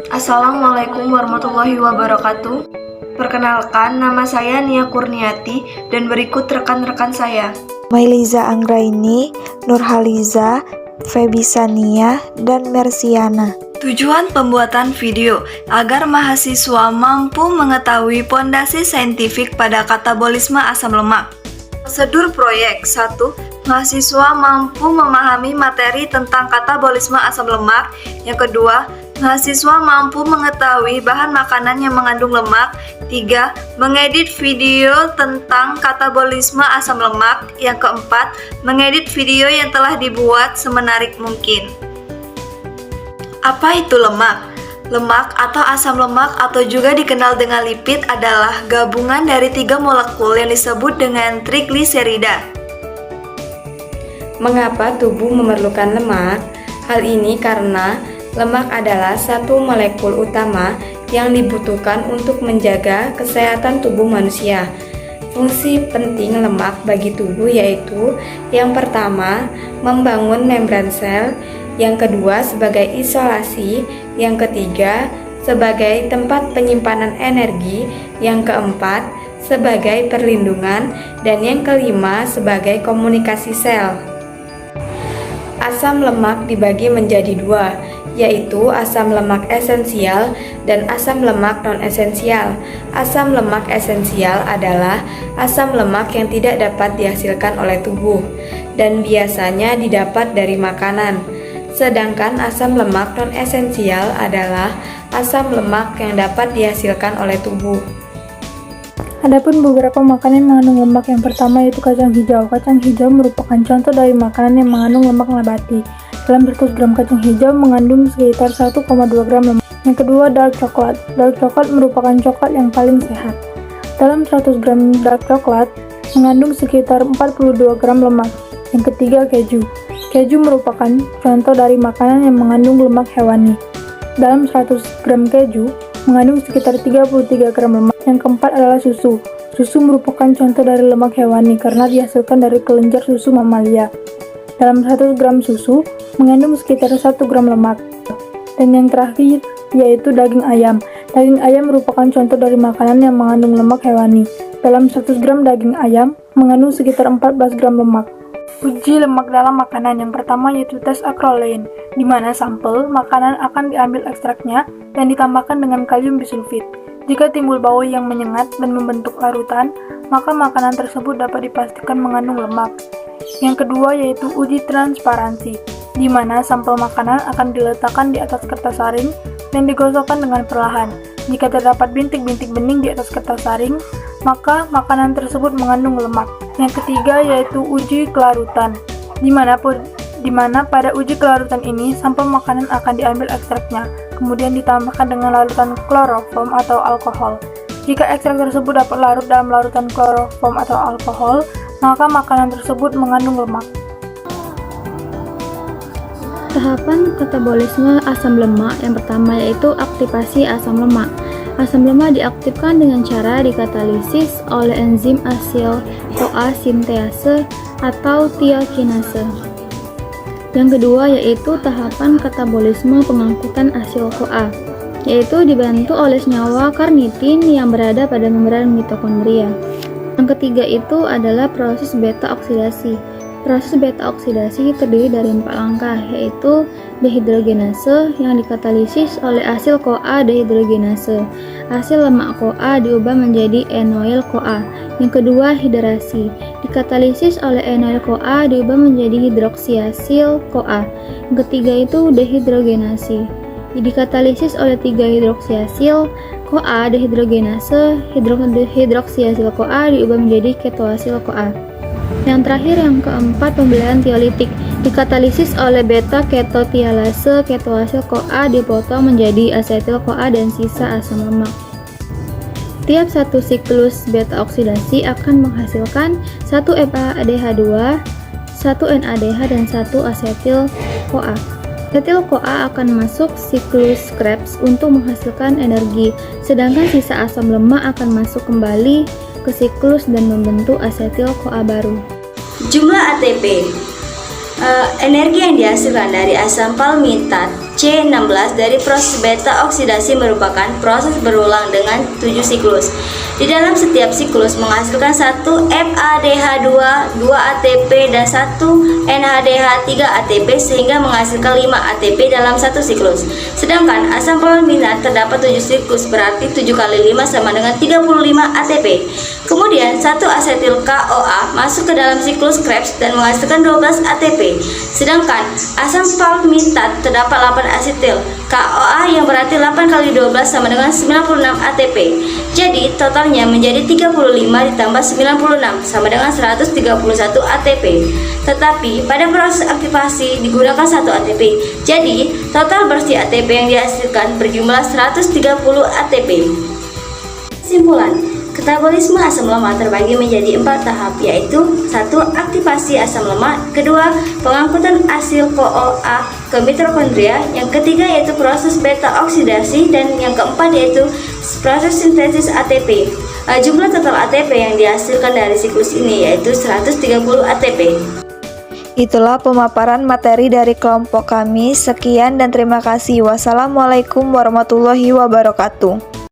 Assalamualaikum warahmatullahi wabarakatuh. Perkenalkan, nama saya Nia Kurniati dan berikut rekan-rekan saya. Mailiza Anggraini, Nurhaliza, Febisania, dan Mersiana. Tujuan pembuatan video agar mahasiswa mampu mengetahui pondasi saintifik pada katabolisme asam lemak. Prosedur proyek 1. Mahasiswa mampu memahami materi tentang katabolisme asam lemak. Yang kedua, mahasiswa mampu mengetahui bahan makanan yang mengandung lemak. 3. Mengedit video tentang katabolisme asam lemak. Yang keempat, mengedit video yang telah dibuat semenarik mungkin. Apa itu lemak? Lemak atau asam lemak atau juga dikenal dengan lipid adalah gabungan dari 3 molekul yang disebut dengan trigliserida. Mengapa tubuh memerlukan lemak? Hal ini karena lemak adalah satu molekul utama yang dibutuhkan untuk menjaga kesehatan tubuh manusia. Fungsi penting lemak bagi tubuh yaitu yang pertama, membangun membran sel, yang kedua sebagai isolasi, yang ketiga sebagai tempat penyimpanan energi, yang keempat sebagai perlindungan, dan yang kelima sebagai komunikasi sel. Asam lemak dibagi menjadi 2, yaitu asam lemak esensial dan asam lemak non-esensial. Asam lemak esensial adalah asam lemak yang tidak dapat dihasilkan oleh tubuh dan biasanya didapat dari makanan. Sedangkan asam lemak non-esensial adalah asam lemak yang dapat dihasilkan oleh tubuh. Adapun beberapa makanan yang mengandung lemak, yang pertama yaitu kacang hijau. Kacang hijau merupakan contoh dari makanan yang mengandung lemak nabati. Dalam 100 gram kacang hijau mengandung sekitar 1,2 gram lemak. Yang kedua, dark coklat. Dark coklat merupakan coklat yang paling sehat. Dalam 100 gram dark coklat mengandung sekitar 42 gram lemak. Yang ketiga, keju. Keju merupakan contoh dari makanan yang mengandung lemak hewani. Dalam 100 gram keju mengandung sekitar 33 gram lemak. Yang keempat adalah susu. Susu merupakan contoh dari lemak hewani karena dihasilkan dari kelenjar susu mamalia. Dalam 100 gram susu mengandung sekitar 1 gram lemak. Dan yang terakhir yaitu daging ayam. Daging ayam merupakan contoh dari makanan yang mengandung lemak hewani. Dalam 100 gram daging ayam mengandung sekitar 14 gram lemak. Uji lemak dalam makanan yang pertama yaitu tes acrolein, di mana sampel makanan akan diambil ekstraknya dan ditambahkan dengan kalium bisulfit. Jika timbul bau yang menyengat dan membentuk larutan, maka makanan tersebut dapat dipastikan mengandung lemak. Yang kedua yaitu uji transparansi, di mana sampel makanan akan diletakkan di atas kertas saring dan digosokkan dengan perlahan. Jika terdapat bintik-bintik bening di atas kertas saring, maka makanan tersebut mengandung lemak. Yang ketiga yaitu uji kelarutan, di mana pada uji kelarutan ini sampel makanan akan diambil ekstraknya, kemudian ditambahkan dengan larutan kloroform atau alkohol. Jika ekstrak tersebut dapat larut dalam larutan kloroform atau alkohol, maka makanan tersebut mengandung lemak. Tahapan katabolisme asam lemak yang pertama yaitu aktivasi asam lemak. Asam lemak diaktifkan dengan cara dikatalisis oleh enzim asil-CoA sintease atau tiokinase. Yang kedua yaitu tahapan katabolisme pengangkutan asil-CoA, yaitu dibantu oleh senyawa karnitin yang berada pada membran mitokondria. Yang ketiga itu adalah proses beta oksidasi. Proses beta oksidasi terdiri dari 4 langkah, yaitu dehidrogenase yang dikatalisis oleh asil CoA dehidrogenase. Asil lemak CoA diubah menjadi enoil CoA. Yang kedua, hidrasi. Dikatalisis oleh enoil CoA diubah menjadi hidroksiasil CoA. Yang ketiga itu dehidrogenasi. Dikatalisis oleh 3 hidroksiasil CoA dehidrogenase, hidroksiasil CoA diubah menjadi ketoasil CoA. Yang terakhir yang keempat, pembelahan tiolitik. Dikatalisis oleh beta ketotialase, ketoasil CoA dipotong menjadi asetil CoA dan sisa asam lemak. Tiap satu siklus beta oksidasi akan menghasilkan 1 FADH2, 1 NADH dan 1 asetil CoA. Asetil CoA akan masuk siklus Krebs untuk menghasilkan energi, sedangkan sisa asam lemak akan masuk kembali ke siklus dan membentuk asetil CoA baru. Jumlah ATP, energi yang dihasilkan dari asam palmitat C16 dari proses beta oksidasi merupakan proses berulang dengan 7 siklus. Di dalam setiap siklus menghasilkan 1 FADH2, 2 ATP, dan 1 NADH3 ATP sehingga menghasilkan 5 ATP dalam satu siklus. Sedangkan asam palmitat terdapat 7 siklus, berarti 7 kali 5 sama dengan 35 ATP. Kemudian 1 asetil CoA masuk ke dalam siklus Krebs dan menghasilkan 12 ATP. Sedangkan asam palmitat terdapat 8 asetil CoA yang berarti 8 kali 12 sama dengan 96 ATP. Jadi totalnya menjadi 35 ditambah 96 sama dengan 131 ATP. Tetapi pada proses aktivasi digunakan 1 ATP. Jadi total bersih ATP yang dihasilkan berjumlah 130 ATP. Kesimpulan, katabolisme asam lemak terbagi menjadi 4 tahap, yaitu 1. Aktivasi asam lemak, kedua, pengangkutan asil CoA ke mitokondria, yang ketiga yaitu proses beta oksidasi, dan yang keempat yaitu proses sintesis ATP. Jumlah total ATP yang dihasilkan dari siklus ini yaitu 130 ATP. Itulah pemaparan materi dari kelompok kami. Sekian dan terima kasih. Wassalamualaikum warahmatullahi wabarakatuh.